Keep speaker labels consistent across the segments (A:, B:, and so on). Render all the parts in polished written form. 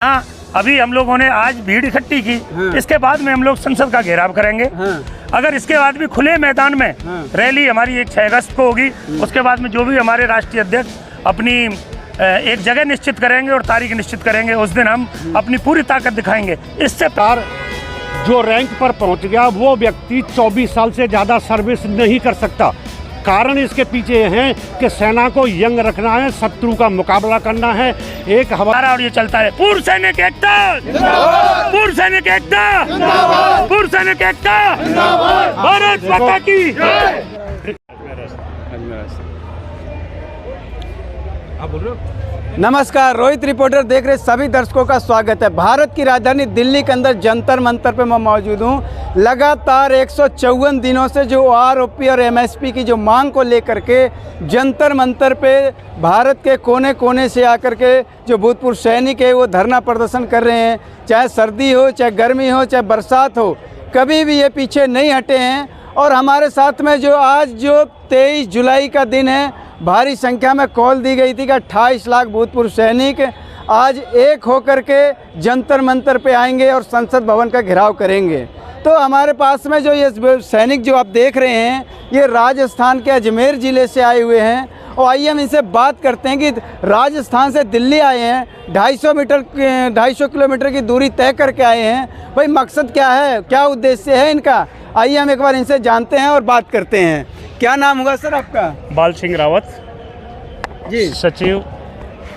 A: हाँ, अभी हम लोगों ने आज भीड़ इकट्ठी की।
B: हाँ।
A: इसके बाद में हम लोग संसद का घेराव करेंगे।
B: हाँ।
A: अगर इसके बाद भी खुले मैदान में रैली हमारी 6 अगस्त को होगी, उसके बाद में जो भी हमारे राष्ट्रीय अध्यक्ष अपनी एक जगह निश्चित करेंगे और तारीख निश्चित करेंगे, उस दिन हम अपनी पूरी ताकत दिखाएंगे। इससे
C: पार जो रैंक पर पहुंच गया वो व्यक्ति 24 साल से ज़्यादा सर्विस नहीं कर सकता। कारण इसके पीछे हैं कि सेना को यंग रखना है, शत्रु का मुकाबला करना है। एक हमारा
A: और ये चलता है पूर्व सैनिक एकता, पूर्व सैनिक एकता, पूर्व सैनिक एकता, भारत माता की।
B: नमस्कार, रोहित रिपोर्टर देख रहे सभी दर्शकों का स्वागत है। भारत की राजधानी दिल्ली के अंदर जंतर मंतर पे मैं मौजूद हूँ। लगातार 154 दिनों से जो आरओपी और एमएसपी की जो मांग को लेकर के जंतर मंतर पे भारत के कोने कोने से आकर के जो भूतपूर्व सैनिक है वो धरना प्रदर्शन कर रहे हैं। चाहे सर्दी हो, चाहे गर्मी हो, चाहे बरसात हो, कभी भी ये पीछे नहीं हटे हैं। और हमारे साथ में जो आज जो 23 जुलाई का दिन है, भारी संख्या में कॉल दी गई थी कि 28 लाख भूतपूर्व सैनिक आज एक होकर के जंतर मंतर पे आएंगे और संसद भवन का घेराव करेंगे। तो हमारे पास में जो ये सैनिक जो आप देख रहे हैं, ये राजस्थान के अजमेर ज़िले से आए हुए हैं। और आइए हम इनसे बात करते हैं कि राजस्थान से दिल्ली आए हैं, 250 किलोमीटर की दूरी तय करके आए हैं। भाई मकसद क्या है, क्या उद्देश्य है इनका? आइए हम एक बार इनसे जानते हैं और बात करते हैं। क्या नाम होगा सर आपका?
C: बाल सिंह रावत
B: जी,
C: सचिव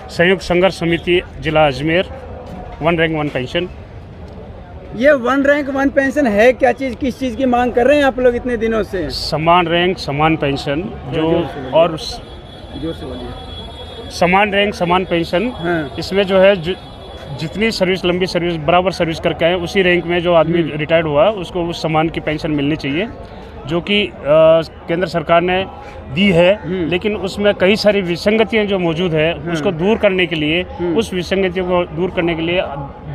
C: संयुक्त संघर्ष समिति जिला अजमेर। 1 rank 1 pension.
B: ये 1 रैंक 1 पेंशन है क्या चीज़, किस चीज़ की मांग कर रहे हैं आप लोग इतने दिनों से?
C: समान रैंक समान पेंशन जो और
B: जोर से बोलिए।
C: समान रैंक समान पेंशन।
B: हाँ।
C: इसमें जो है जितनी सर्विस, लंबी सर्विस, बराबर सर्विस करके आए, उसी रैंक में जो आदमी रिटायर्ड हुआ उसको उस समान की पेंशन मिलनी चाहिए, जो कि केंद्र सरकार ने दी है। लेकिन उसमें कई सारी विसंगतियां जो मौजूद है, उसको दूर करने के लिए, उस विसंगतियों को दूर करने के लिए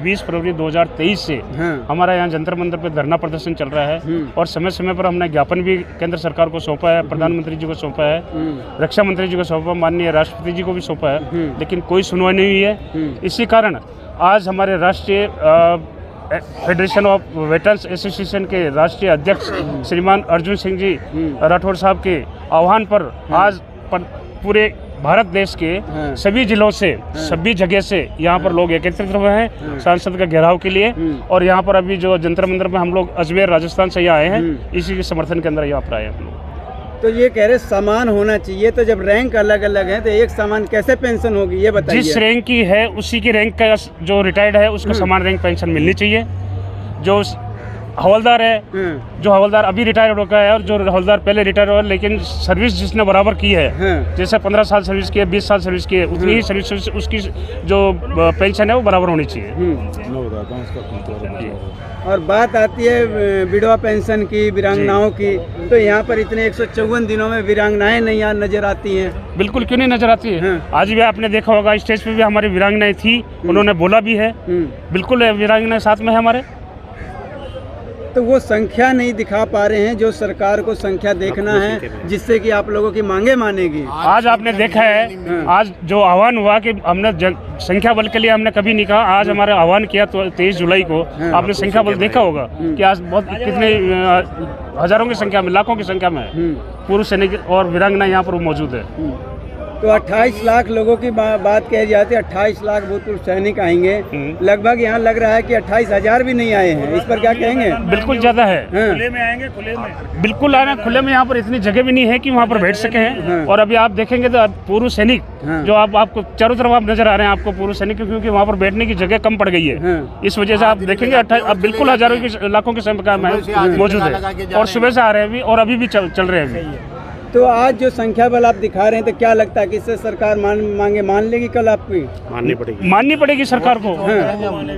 C: 20 फरवरी 2023 से हमारा यहाँ जंतर मंतर पर धरना प्रदर्शन चल रहा है। और समय समय पर हमने ज्ञापन भी केंद्र सरकार को सौंपा है, प्रधानमंत्री जी को सौंपा है, रक्षा मंत्री जी को सौंपा, माननीय राष्ट्रपति जी को भी सौंपा है, लेकिन कोई सुनवाई नहीं हुई है। इसी कारण आज हमारे राष्ट्रीय फेडरेशन ऑफ वेटरन्स एसोसिएशन के राष्ट्रीय अध्यक्ष श्रीमान अर्जुन सिंह जी राठौड़ साहब के आह्वान पर आज पूरे भारत देश के सभी जिलों से, सभी जगह से यहाँ पर लोग एकत्रित हुए हैं सांसद का घेराव के लिए। और यहाँ पर अभी जो जंतर मंतर में हम लोग अजमेर राजस्थान से यहाँ आए हैं, इसी के समर्थन के अंदर यहाँ पर आए हैं हम लोग।
B: तो ये कह रहे समान होना चाहिए, तो जब रैंक अलग अलग है तो एक समान कैसे पेंशन होगी, ये बताइए।
C: जिस रैंक की है उसी की रैंक का जो रिटायर्ड है उसको समान रैंक पेंशन मिलनी चाहिए। जो हवलदार है, जो हवलदार अभी रिटायर हो गया है और जो हवलदार पहले रिटायर हुआ लेकिन सर्विस जिसने बराबर की है, जैसे 15 साल सर्विस की है, 20 साल सर्विस की है, उतनी ही सर्विस उसकी जो पेंशन है वो बराबर होनी चाहिए।
B: और बात आती है विधवा पेंशन की, वीरांगनाओं की, तो यहाँ पर इतने 154 दिनों में वीरांगनाएं नहीं यहाँ नजर आती हैं।
C: बिल्कुल, क्यों नहीं नजर आती है? आज भी आपने देखा होगा स्टेज पे भी हमारी वीरांगनाएं थी, उन्होंने बोला भी है। बिल्कुल वीरांगनाएं साथ में है हमारे।
B: तो वो संख्या नहीं दिखा पा रहे हैं, जो सरकार को संख्या देखना है जिससे कि आप लोगों की मांगे मानेगी।
C: आज आपने देखा है, आज जो आह्वान हुआ कि हमने संख्या बल के लिए हमने कभी नहीं कहा, आज हमारे आह्वान किया तो 23 जुलाई को आपने संख्या बल देखा होगा कि आज बहुत कितने हजारों की संख्या में, लाखों की संख्या में पूर्व सैनिक और वीरांगना यहाँ पर मौजूद है।
B: तो 28 लाख लोगों की बात कही जाती है, 28 लाख भूतपूर्व सैनिक आएंगे। लगभग यहाँ लग रहा है कि 28,000 भी नहीं आए हैं। इस पर क्या कहेंगे?
C: बिल्कुल ज्यादा है।
A: खुले में आएंगे, खुले में
C: बिल्कुल आना, खुले में यहाँ पर इतनी जगह भी नहीं है कि वहाँ पर बैठ सके हैं। और अभी आप देखेंगे तो पूर्व सैनिक जो आपको चारों तरफ आप नजर आ रहे हैं, आपको पूर्व सैनिक, क्योंकि वहाँ पर बैठने की जगह कम पड़ गई है। इस वजह से आप देखेंगे अब बिल्कुल हजारों की, लाखों की संख्या में मौजूद है और सुबह से आ रहे हैं अभी और अभी भी चल रहे हैं अभी।
B: तो आज जो संख्या बल आप दिखा रहे हैं, तो क्या लगता है कि इससे सरकार मांगे मान लेगी कल आपकी?
C: माननी पड़ेगी सरकार को।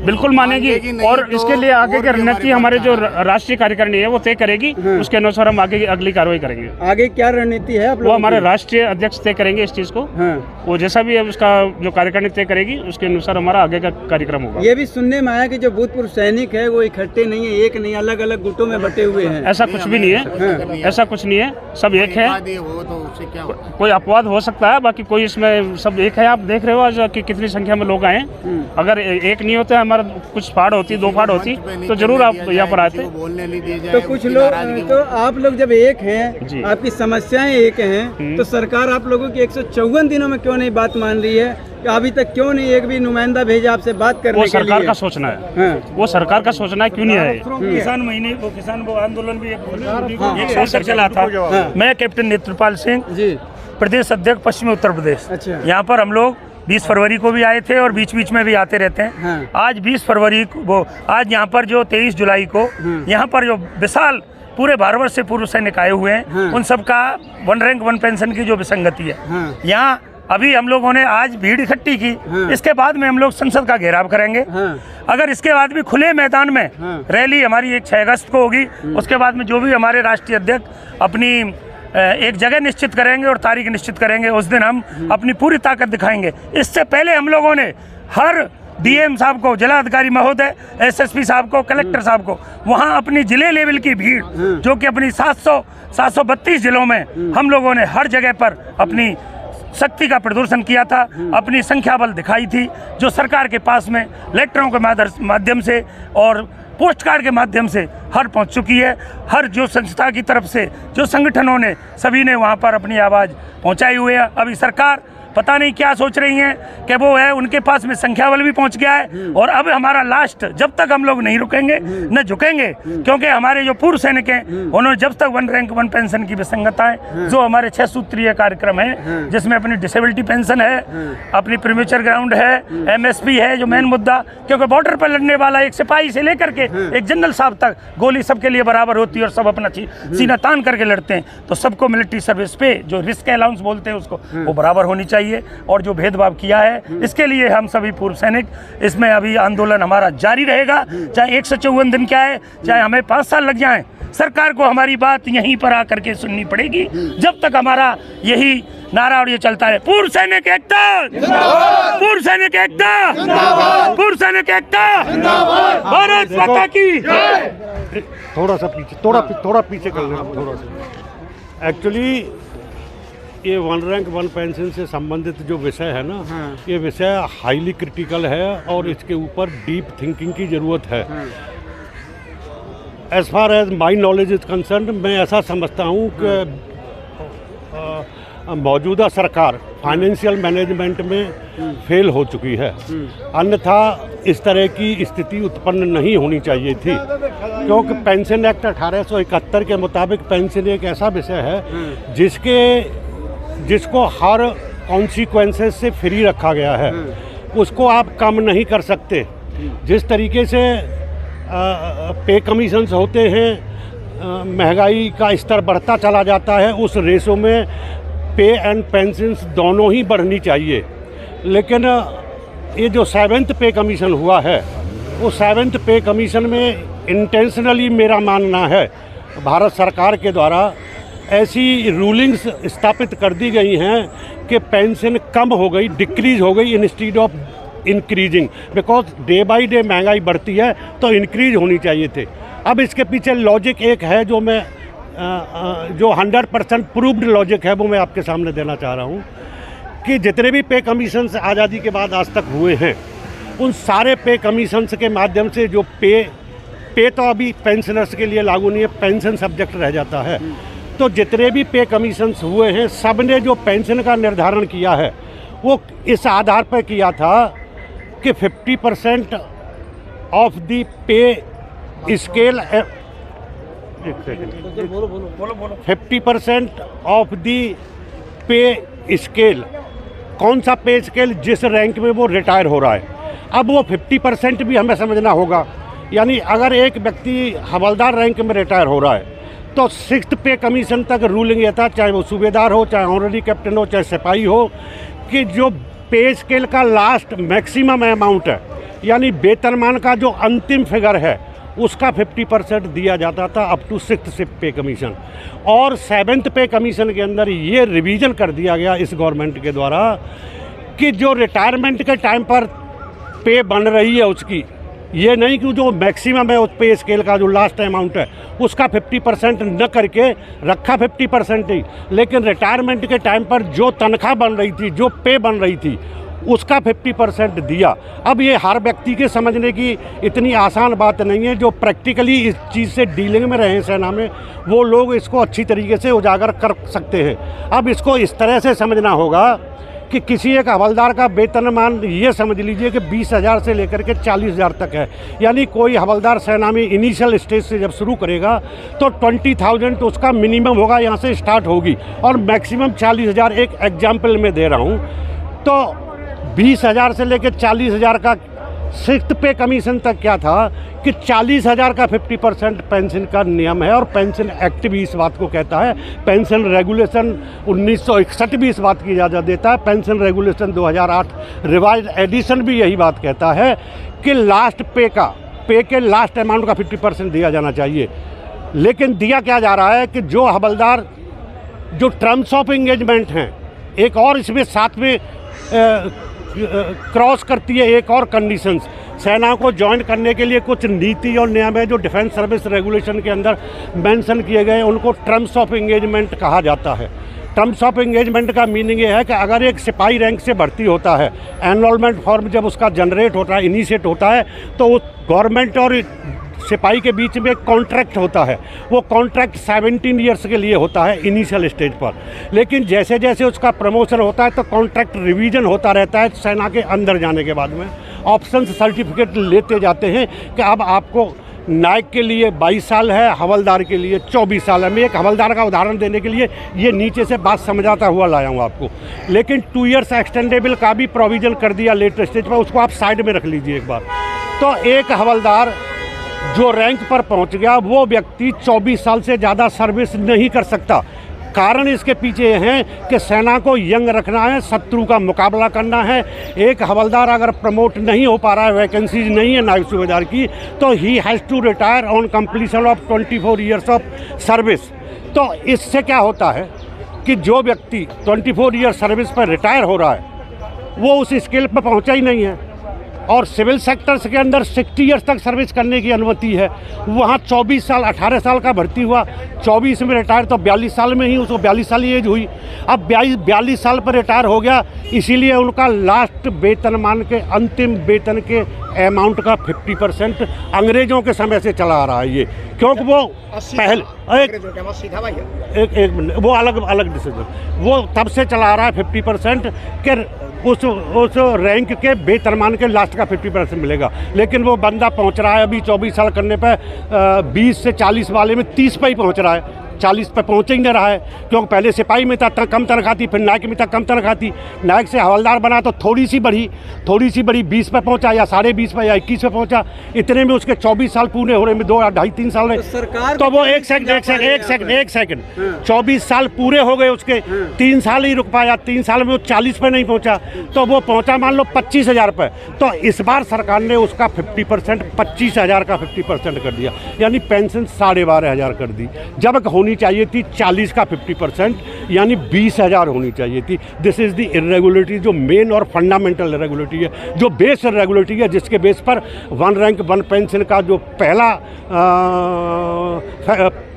C: बिल्कुल मानेगी। और इसके लिए आगे की रणनीति हमारे जो राष्ट्रीय कार्यकारिणी है वो तय करेगी। उसके अनुसार हम आगे अगली कार्रवाई करेंगे।
B: आगे क्या रणनीति है आप लोगों की?
C: वो हमारे राष्ट्रीय अध्यक्ष तय करेंगे इस चीज को। वो जैसा भी है उसका जो कार्यकारिणी तय करेगी उसके अनुसार हमारा आगे का कार्यक्रम होगा।
B: ये भी सुनने में आया कि जो भूतपूर्व सैनिक है वो इकट्ठे नहीं है, एक नहीं, अलग अलग गुटों में बटे हुए हैं।
C: ऐसा कुछ भी नहीं है, ऐसा कुछ नहीं है, सब एक है।
D: भी हो तो उससे क्या होगा?
C: कोई अपवाद हो सकता है, बाकी कोई इसमें सब एक है। आप देख रहे हो आज कि कितनी संख्या में लोग आए। अगर एक नहीं होता, हमारा कुछ फाड़ होती, 2 फाड़ होती तो जरूर आप यहाँ पर आते।
D: बोलने नहीं दिया जाए,
B: तो कुछ लोग, तो आप लोग जब एक हैं, आपकी समस्याएं एक हैं, तो सरकार आप लोगों की 154 दिनों में क्यों नहीं बात मान रही है? अभी तक क्यों नहीं एक भी नुमाइंदा भेजा आपसे बात करने के लिए?
C: वो सरकार का सोचना है।
B: हाँ।
C: वो सरकार का सोचना है, क्यों नहीं है?
A: किसान महीने वो किसान वो आंदोलन भी एक साल तक चला था। मैं कैप्टन नेत्रपाल सिंह
B: जी,
A: प्रदेश अध्यक्ष पश्चिमी उत्तर प्रदेश।
B: अच्छा।
A: यहाँ पर हम लोग 20 फरवरी को भी आए थे और बीच बीच में भी आते रहते हैं।
B: हाँ।
A: आज 20 फरवरी को वो आज यहाँ पर जो 23 जुलाई को यहाँ पर जो विशाल पूरे भारतवर्ष से पूर्व सैनिक आए हुए हैं,
B: हाँ।
A: उन सबका 1 रैंक 1 पेंशन की जो विसंगति है,
B: हाँ।
A: यहाँ अभी हम लोगों ने आज भीड़ इकट्ठी की।
B: हाँ।
A: इसके बाद में हम लोग संसद का घेराव करेंगे।
B: हाँ।
A: अगर इसके बाद भी खुले मैदान में
B: हाँ।
A: रैली हमारी 6 अगस्त को होगी। उसके बाद में जो भी हमारे राष्ट्रीय अध्यक्ष अपनी एक जगह निश्चित करेंगे और तारीख निश्चित करेंगे, उस दिन हम अपनी पूरी ताकत दिखाएंगे। इससे पहले हम लोगों ने हर डीएम साहब को, जिलाधिकारी महोदय, एसएसपी साहब को, कलेक्टर साहब को, वहाँ अपनी जिले लेवल की भीड़ जो कि अपनी 732 जिलों में हम लोगों ने हर जगह पर अपनी शक्ति का प्रदर्शन किया था, अपनी संख्या बल दिखाई थी, जो सरकार के पास में लेटरों के माध्यम से और पोस्ट कार्ड के माध्यम से हर पहुंच चुकी है। हर जो संस्था की तरफ से जो संगठनों ने, सभी ने वहां पर अपनी आवाज़ पहुंचाई हुई है। अभी सरकार पता नहीं क्या सोच रही हैं कि वो है, उनके पास में संख्या बल भी पहुंच गया है। और अब हमारा लास्ट, जब तक हम लोग नहीं रुकेंगे न झुकेंगे, क्योंकि हमारे जो पूर्व सैनिक हैं उन्होंने जब तक 1 रैंक 1 पेंशन की विसंगताएं, जो हमारे 6 सूत्रीय कार्यक्रम है, जिसमें अपनी डिसेबिलिटी पेंशन है, अपनी प्रीमेच्योर ग्राउंड है, एमएसपी है जो मेन मुद्दा, क्योंकि बॉर्डर पर लड़ने वाला एक सिपाही से लेकर के एक जनरल साहब तक गोली सबके लिए बराबर होती है और सब अपना सीना तान करके लड़ते हैं। तो सबको मिलिट्री सर्विस पे जो रिस्क अलाउंस बोलते हैं उसको, वो बराबर होनी चाहिए। और जो भेदभाव किया है, इसके लिए हम सभी पूर्व सैनिक, इसमें अभी आंदोलन हमारा जारी रहेगा। चाहे 154 दिन क्या है, चाहे हमें 5 साल लग जाएं, सरकार को हमारी बात यहीं पर आकर के सुननी पड़ेगी, जब तक हमारा यही नारा और ये चलता है। पूर्व सैनिक एकता, पूर्व सैनिक एकता, पूर्व सैनिक एकता, भारत माता की।
E: थोड़ा सा पीछे, थोड़ा पीछे कर लेना, थोड़ा सा। एक्चुअली ये 1 रैंक 1 पेंशन से संबंधित जो विषय है ना, ये विषय हाईली क्रिटिकल है और इसके ऊपर डीप थिंकिंग की ज़रूरत है। As far as my knowledge is concern, मैं ऐसा समझता हूँ कि मौजूदा सरकार फाइनेंशियल मैनेजमेंट में फेल हो चुकी है, अन्यथा इस तरह की स्थिति उत्पन्न नहीं होनी चाहिए थी। क्योंकि पेंशन एक्ट 1871 के मुताबिक पेंशन एक ऐसा विषय है जिसको हर कॉन्सिक्वेंसेस से फ्री रखा गया है, उसको आप कम नहीं कर सकते। जिस तरीके से पे कमीशंस होते हैं, महंगाई का स्तर बढ़ता चला जाता है, उस रेशो में पे एंड पेंशन्स दोनों ही बढ़नी चाहिए। लेकिन ये जो 7th पे कमीशन हुआ है, वो 7th पे कमीशन में इंटेंशनली मेरा मानना है भारत सरकार के द्वारा ऐसी रूलिंग्स स्थापित कर दी गई हैं कि पेंशन कम हो गई, डिक्रीज हो गई instead of increasing, because day by day महंगाई बढ़ती है तो इंक्रीज होनी चाहिए थे। अब इसके पीछे लॉजिक एक है जो मैं जो 100% प्रूव्ड लॉजिक है वो मैं आपके सामने देना चाह रहा हूँ कि जितने भी पे कमीशंस आज़ादी के बाद आज तक हुए हैं, उन सारे पे कमीशंस के माध्यम से जो पे तो अभी पेंशनर्स के लिए लागू नहीं है, पेंशन सब्जेक्ट रह जाता है। तो जितने भी पे कमीशंस हुए हैं, सब ने जो पेंशन का निर्धारण किया है वो इस आधार पर किया था कि 50% of the pay scale, 50% of the pay scale, कौन सा पे स्केल, जिस रैंक में वो रिटायर हो रहा है। अब वो 50% भी हमें समझना होगा, यानी अगर एक व्यक्ति हवलदार रैंक में रिटायर हो रहा है तो 6th पे कमीशन तक रूलिंग ये था, चाहे वो सूबेदार हो, चाहे ऑनररी कैप्टन हो, चाहे सिपाही हो, कि जो पे स्केल का लास्ट मैक्सिमम अमाउंट है, यानी वेतनमान का जो अंतिम फिगर है, उसका 50% दिया जाता था अप टू 6th पे कमीशन। और 7th पे कमीशन के अंदर ये रिवीजन कर दिया गया इस गवर्नमेंट के द्वारा कि जो रिटायरमेंट के टाइम पर पे बन रही है उसकी, ये नहीं कि जो मैक्सिमम है उस पे स्केल का जो लास्ट अमाउंट है उसका 50% न करके रखा 50% ही, लेकिन रिटायरमेंट के टाइम पर जो तनख्वाह बन रही थी, जो पे बन रही थी, उसका 50% दिया। अब ये हर व्यक्ति के समझने की इतनी आसान बात नहीं है। जो प्रैक्टिकली इस चीज़ से डीलिंग में रहे हैं सेना में, वो लोग इसको अच्छी तरीके से उजागर कर सकते हैं। अब इसको इस तरह से समझना होगा कि किसी एक हवलदार का वेतनमान ये समझ लीजिए कि 20,000 से लेकर के 40,000 तक है। यानी कोई हवलदार सेना में इनिशियल स्टेज से जब शुरू करेगा तो 20,000 उसका मिनिमम होगा, यहाँ से स्टार्ट होगी, और मैक्सिमम 40,000। एक एग्जाम्पल मैं दे रहा हूँ, तो 20,000 से लेकर 40,000 का सिक्स्थ पे कमीशन तक क्या था कि 40,000 का 50% पेंशन का नियम है, और पेंशन एक्ट भी इस बात को कहता है। पेंशन रेगुलेशन 1961 भी इस बात की इजाज़त देता है। पेंशन रेगुलेशन 2008 रिवाइज एडिशन भी यही बात कहता है कि लास्ट पे के लास्ट अमाउंट का 50% दिया जाना चाहिए। लेकिन दिया क्या जा रहा है कि जो हवलदार जो टर्म्स ऑफ एंगेजमेंट हैं, एक और इसमें साथ में क्रॉस करती है एक और कंडीशंस। सेना को ज्वाइन करने के लिए कुछ नीति और नियम है जो डिफेंस सर्विस रेगुलेशन के अंदर मेंशन किए गए, उनको टर्म्स ऑफ एंगेजमेंट कहा जाता है। टर्म्स ऑफ एंगेजमेंट का मीनिंग ये है कि अगर एक सिपाही रैंक से भर्ती होता है, एनरोलमेंट फॉर्म जब उसका जनरेट होता है, इनिशिएट होता है, तो उस गवर्नमेंट और सिपाही के बीच में एक कॉन्ट्रैक्ट होता है। वो कॉन्ट्रैक्ट 17 ईयर्स के लिए होता है इनिशियल स्टेज पर, लेकिन जैसे जैसे उसका प्रमोशन होता है तो कॉन्ट्रैक्ट रिवीजन होता रहता है। सेना के अंदर जाने के बाद में ऑप्शन सर्टिफिकेट लेते जाते हैं कि अब आपको नायक के लिए 22 साल है, हवलदार के लिए 24 साल है। मैं एक हवलदार का उदाहरण देने के लिए ये नीचे से बात समझाता हुआ लाया हूँ आपको। लेकिन 2 ईयर्स एक्सटेंडेबल का भी प्रोविज़न कर दिया लेटर स्टेज पर, उसको आप साइड में रख लीजिए एक बार। तो एक हवलदार जो रैंक पर पहुंच गया, वो व्यक्ति 24 साल से ज़्यादा सर्विस नहीं कर सकता। कारण इसके पीछे हैं कि सेना को यंग रखना है, शत्रु का मुकाबला करना है। एक हवलदार अगर प्रमोट नहीं हो पा रहा है, वैकेंसीज नहीं है नायब सूबेदार की, तो he has to retire on completion of 24 years of service. तो इससे क्या होता है कि जो व्यक्ति 24 ईयर सर्विस पर रिटायर हो रहा है, वो उस स्केल पर पहुँचा ही नहीं है। और सिविल सेक्टर्स के अंदर 60 ईयर्स तक सर्विस करने की अनुमति है। वहाँ 24 साल 18 साल का भर्ती हुआ, 24 में रिटायर, तो 42 साल में ही उसको 42 साल एज हुई। अब 42 साल पर रिटायर हो गया, इसीलिए उनका लास्ट वेतनमान के अंतिम वेतन के अमाउंट का 50% अंग्रेज़ों के समय से चला आ रहा है ये, क्योंकि वो पहले एक मिनट, वो अलग डिसीजन, वो तब से चला आ रहा है 50% के उस रैंक के वेतनमान के लास्ट का 50% मिलेगा। लेकिन वो बंदा पहुंच रहा है अभी 24 साल करने पर 20 से 40 वाले में 30 पे ही पहुंच रहा है, 40 पे पहुंच ही नहीं रहा है। क्योंकि पहले सिपाही में था कम तनख्वाह थी, फिर नायक में था कम तनख्वाह थी, नायक से हवलदार बना तो थोड़ी सी बढ़ी 20 पे पहुंचा, या 20.5 पे या 21 पे पहुंचा। इतने में उसके 24 साल पूरे हो रहे में 2 2.5 3 साल में, तो वो एक सेकंड 24 साल पूरे हो गए उसके, 3 साल ही रुक पाया, 3 साल में वो 40 पे नहीं पहुंचा, तो वो पहुंचा मान लो 25,000 पे। तो इस बार सरकार ने उसका 50% 25,000 का 50% कर दिया, यानी पेंशन 12,500 कर दी। जब होनी चाहिए थी 40 का 50%, यानी 20,000 होनी चाहिए थी। दिस इज़ द इरेगुलरिटी, जो मेन और फंडामेंटल इरेगुलरिटी है, जो बेस इरेगुलरिटी है, जिसके बेस पर 1 रैंक 1 पेंशन का जो पहला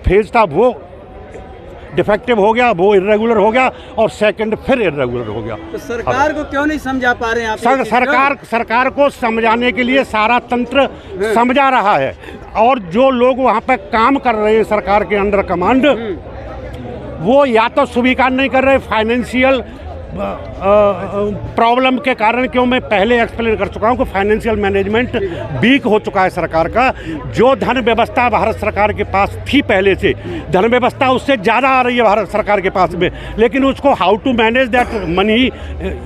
E: फेज था वो डिफेक्टिव हो गया, वो इरेगुलर हो गया, और सेकंड फिर इरेगुलर हो गया।
B: तो सरकार को क्यों नहीं समझा पा रहे हैं आप?
E: सरकार को समझाने के लिए सारा तंत्र समझा रहा है, और जो लोग वहाँ पर काम कर रहे हैं सरकार के अंडर कमांड, वो या तो स्वीकार नहीं कर रहे फाइनेंशियल प्रॉब्लम के कारण। क्यों, मैं पहले एक्सप्लेन कर चुका हूँ कि फाइनेंशियल मैनेजमेंट वीक हो चुका है सरकार का। जो धन व्यवस्था भारत सरकार के पास थी पहले से, धन व्यवस्था उससे ज़्यादा आ रही है भारत सरकार के पास में, लेकिन उसको how to manage that money,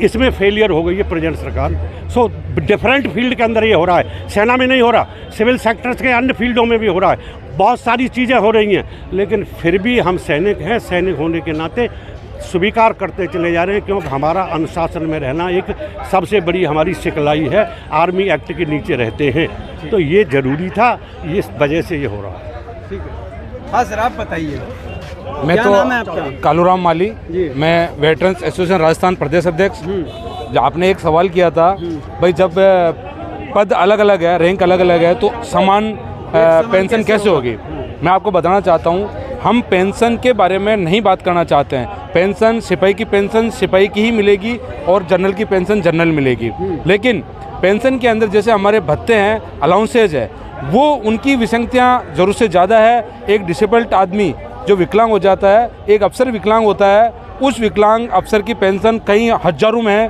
E: इसमें फेलियर हो गई है प्रेजेंट सरकार। सो डिफरेंट फील्ड के अंदर ये हो रहा है, सेना में नहीं हो रहा, सिविल सेक्टर्स के अन्य फील्डों में भी हो रहा है, बहुत सारी चीज़ें हो रही हैं। लेकिन फिर भी हम सैनिक हैं, सैनिक होने के नाते स्वीकार करते चले जा रहे हैं, क्योंकि हमारा अनुशासन में रहना एक सबसे बड़ी हमारी सिखलाई है। आर्मी एक्ट के नीचे रहते हैं, तो ये ज़रूरी था, इस वजह से ये हो रहा है।
B: ठीक है, हाँ सर आप बताइए।
F: मैं
B: क्या नाम है आपका?
F: कालूराम माली, मैं वेटरन्स एसोसिएशन राजस्थान प्रदेश अध्यक्ष। आपने एक सवाल किया था भाई, जब पद अलग अलग है, रैंक अलग अलग है, तो समान पेंशन कैसे होगी? मैं आपको बताना चाहता हूँ, हम पेंशन के बारे में नहीं बात करना चाहते हैं। पेंशन पेंशन सिपाही की ही मिलेगी और जनरल की पेंशन जनरल मिलेगी। लेकिन पेंशन के अंदर जैसे हमारे भत्ते हैं, अलाउंसेज है, वो उनकी विसंगतियाँ ज़रूरत से ज़्यादा है। एक डिसेबल्ड आदमी जो विकलांग हो जाता है, एक अफसर विकलांग होता है, उस विकलांग अफसर की पेंशन कई हज़ारों में है,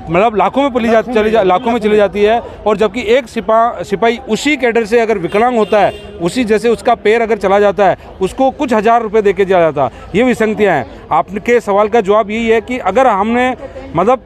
F: मतलब लाखों में चली जाती है। और जबकि एक सिपाही उसी कैडर से अगर विकलांग होता है, उसी जैसे उसका पैर अगर चला जाता है, उसको कुछ हज़ार रुपए दे के दिया जाता है। ये विसंगतियाँ हैं। आपके सवाल का जवाब यही है कि अगर हमने मतलब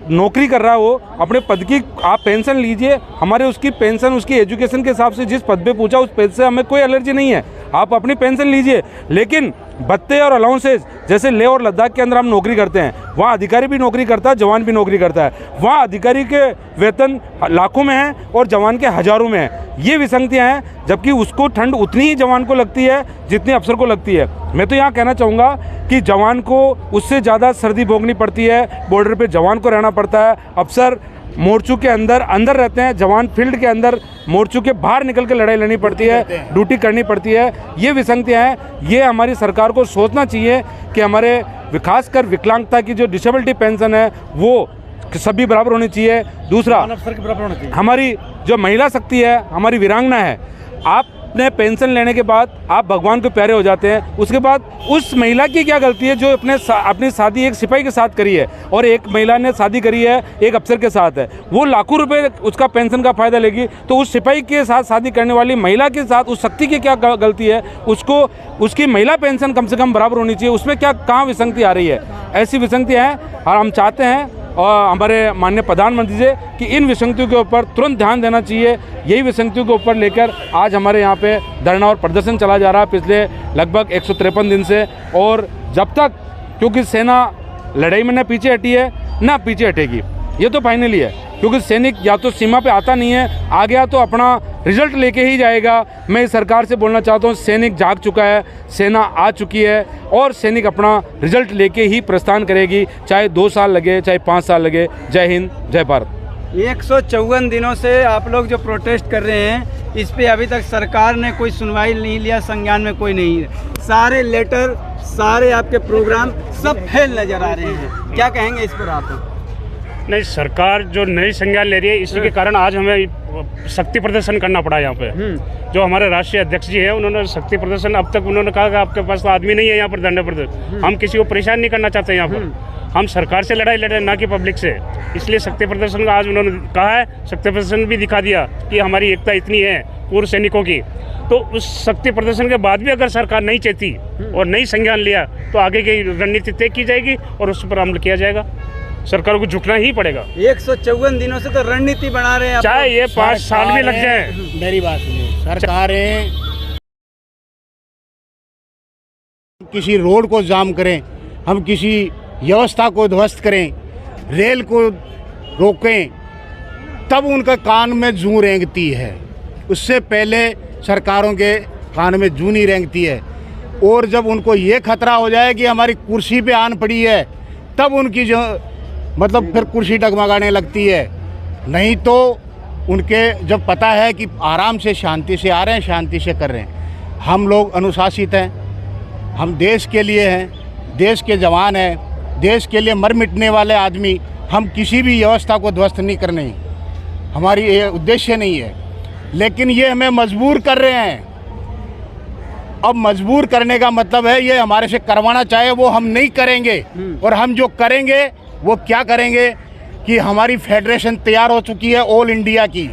F: नौकरी कर रहा हो अपने पद की, आप पेंशन लीजिए, हमारे उसकी पेंशन उसकी एजुकेशन के हिसाब से जिस पद पे पूछा उस पद से हमें कोई एलर्जी नहीं है, आप अपनी पेंशन लीजिए। लेकिन भत्ते और अलाउंसेज जैसे लेह और लद्दाख के अंदर हम नौकरी करते हैं, वहाँ अधिकारी भी नौकरी करता है, जवान भी नौकरी करता है। वहाँ अधिकारी के वेतन लाखों में है और जवान के हज़ारों में है। ये विसंगतियाँ हैं, जबकि उसको ठंड उतनी ही जवान को लगती है जितनी अफसर को लगती है। मैं तो यहाँ कहना चाहूँगा कि जवान को उससे ज़्यादा सर्दी भोगनी पड़ती है, बॉर्डर पे जवान को रहना पड़ता है। अफसर मोर्चों के अंदर रहते हैं, जवान फील्ड के अंदर मोर्चों के बाहर निकल के लड़ाई लड़नी पड़ती है, ड्यूटी करनी पड़ती है। ये विसंगतियाँ हैं, ये हमारी सरकार को सोचना चाहिए कि हमारे खासकर विकलांगता की जो डिसेबिलिटी पेंशन है वो सभी बराबर होनी चाहिए। दूसरा, हमारी जो महिला शक्ति है, हमारी वीरांगना है, आपने पेंशन लेने के बाद आप भगवान को प्यारे हो जाते हैं। उसके बाद उस महिला की क्या गलती है जो अपनी शादी एक सिपाही के साथ करी है, और एक महिला ने शादी करी है एक अफसर के साथ है, वो लाखों रुपए उसका पेंशन का फ़ायदा लेगी, तो उस सिपाही के साथ शादी करने वाली महिला के साथ उस शक्ति की क्या गलती है? उसको उसकी महिला पेंशन कम से कम बराबर होनी चाहिए। उसमें क्या कहाँ विसंगति आ रही है? ऐसी विसंगतियाँ हैं और हम चाहते हैं और हमारे माननीय प्रधानमंत्री से कि इन विसंगतियों के ऊपर तुरंत ध्यान देना चाहिए। यही विसंगतियों के ऊपर लेकर आज हमारे यहाँ पे धरना और प्रदर्शन चला जा रहा है पिछले लगभग 153 दिन से। और जब तक, क्योंकि सेना लड़ाई में न पीछे हटी है ना पीछे हटेगी, ये तो फाइनली है, क्योंकि सैनिक या तो सीमा पे आता नहीं है, आ गया तो अपना रिजल्ट लेके ही जाएगा। मैं इस सरकार से बोलना चाहता हूँ, सैनिक जाग चुका है, सेना आ चुकी है और सैनिक अपना रिजल्ट लेके ही प्रस्थान करेगी, चाहे 2 साल लगे, चाहे 5 साल लगे। जय हिंद, जय भारत।
B: 154 दिनों से आप लोग जो प्रोटेस्ट कर रहे हैं, इस पे अभी तक सरकार ने कोई सुनवाई नहीं लिया, संज्ञान में कोई नहीं है। सारे लेटर, सारे आपके प्रोग्राम सब फेल नज़र आ रहे हैं। क्या कहेंगे इस पर आप?
C: नहीं, सरकार जो नई संज्ञान ले रही है, इसी के कारण आज हमें शक्ति प्रदर्शन करना पड़ा यहाँ पे। जो हमारे राष्ट्रीय अध्यक्ष जी हैं, उन्होंने शक्ति प्रदर्शन, अब तक उन्होंने कहा कि आपके पास तो आदमी नहीं है यहाँ पर धरने प्रदर्शन। हम किसी को परेशान नहीं करना चाहते यहाँ पर, हम सरकार से लड़ाई लड़ रहे हैं, ना कि पब्लिक से। इसलिए शक्ति प्रदर्शन का आज उन्होंने कहा है, शक्ति प्रदर्शन भी दिखा दिया कि हमारी एकता इतनी है पूर्व सैनिकों की। तो उस शक्ति प्रदर्शन के बाद भी अगर सरकार नहीं चाहती और नई संज्ञान लिया, तो आगे की रणनीति तय की जाएगी और उस पर अमल किया जाएगा। सरकार को झुकना ही पड़ेगा।
B: 154 दिनों से तो रणनीति बना रहे हैं,
C: चाहे ये 5 साल भी लग जाए।
D: मेरी बात सुनिए, सरकारें किसी रोड को जाम करें, हम किसी व्यवस्था को ध्वस्त करें, रेल को रोकें, तब उनका कान में जूं रेंगती है। उससे पहले सरकारों के कान में जूं नहीं रेंगती है। और जब उनको ये खतरा हो जाए कि हमारी कुर्सी पे आन पड़ी है, तब उनकी जो मतलब फिर कुर्सी डगमगाने लगती है। नहीं तो उनके जब पता है कि आराम से शांति से आ रहे हैं, शांति से कर रहे हैं। हम लोग अनुशासित हैं, हम देश के लिए हैं, देश के जवान हैं, देश के लिए मर मिटने वाले आदमी। हम किसी भी व्यवस्था को ध्वस्त नहीं करने, हमारी ये उद्देश्य नहीं है। लेकिन ये हमें मजबूर कर रहे हैं। अब मजबूर करने का मतलब है ये हमारे से करवाना चाहे वो हम नहीं करेंगे। और हम जो करेंगे वो क्या करेंगे कि हमारी फेडरेशन तैयार हो चुकी है ऑल इंडिया की,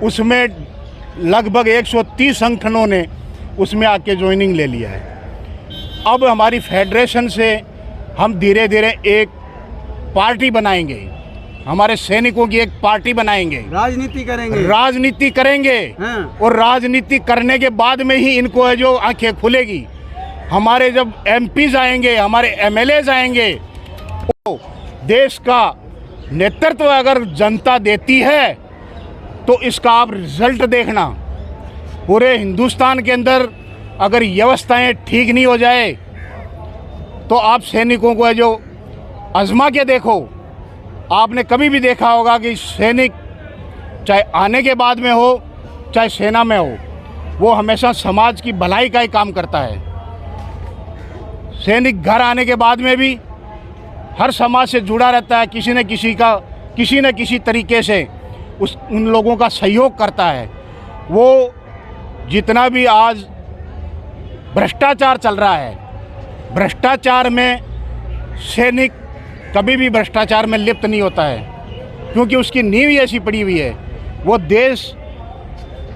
D: उसमें लगभग 130 संगठनों ने उसमें आके ज्वाइनिंग ले लिया है। अब हमारी फेडरेशन से हम धीरे धीरे एक पार्टी बनाएंगे, हमारे सैनिकों की एक पार्टी बनाएंगे, राजनीति करेंगे। हाँ। और राजनीति करने के बाद में ही इनको है जो आंखें खुलेगी। हमारे जब एमपीज आएंगे, हमारे एमएलएज आएंगे, तो देश का नेतृत्व अगर जनता देती है तो इसका आप रिजल्ट देखना। पूरे हिंदुस्तान के अंदर अगर व्यवस्थाएं ठीक नहीं हो जाए तो आप सैनिकों को है जो आजमा के देखो। आपने कभी भी देखा होगा कि सैनिक चाहे आने के बाद में हो चाहे सेना में हो, वो हमेशा समाज की भलाई का ही काम करता है। सैनिक घर आने के बाद में भी हर समाज से जुड़ा रहता है, किसी न किसी तरीके से उन लोगों का सहयोग करता है। वो जितना भी आज भ्रष्टाचार चल रहा है, भ्रष्टाचार में सैनिक कभी भी भ्रष्टाचार में लिप्त नहीं होता है, क्योंकि उसकी नींव ही ऐसी पड़ी हुई है। वो देश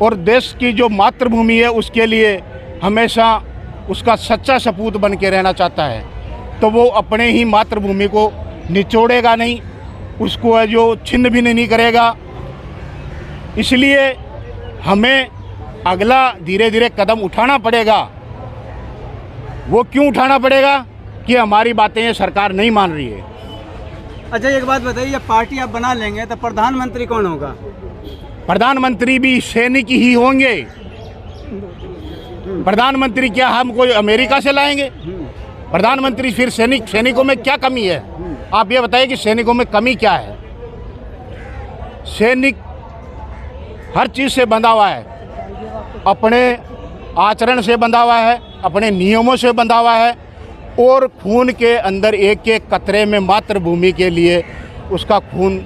D: और देश की जो मातृभूमि है उसके लिए हमेशा उसका सच्चा सपूत बन के रहना चाहता है। तो वो अपने ही मातृभूमि को निचोड़ेगा नहीं, उसको है जो छिन्न भिन्न नहीं करेगा। इसलिए हमें अगला धीरे धीरे कदम उठाना पड़ेगा। वो क्यों उठाना पड़ेगा कि हमारी बातें ये सरकार नहीं मान रही है।
B: अच्छा, एक बात बताइए, जब पार्टी आप बना लेंगे तो प्रधानमंत्री कौन होगा?
D: प्रधानमंत्री भी सैनिक ही होंगे। प्रधानमंत्री क्या हम कोई अमेरिका से लाएंगे? प्रधानमंत्री फिर सैनिकों में क्या कमी है? आप ये बताइए कि सैनिकों में कमी क्या है? सैनिक हर चीज़ से बंधा हुआ है, अपने आचरण से बंधा हुआ है, अपने नियमों से बंधा हुआ है, और खून के अंदर एक एक कतरे में मातृभूमि के लिए उसका खून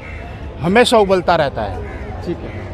D: हमेशा उबलता रहता है।
B: ठीक है।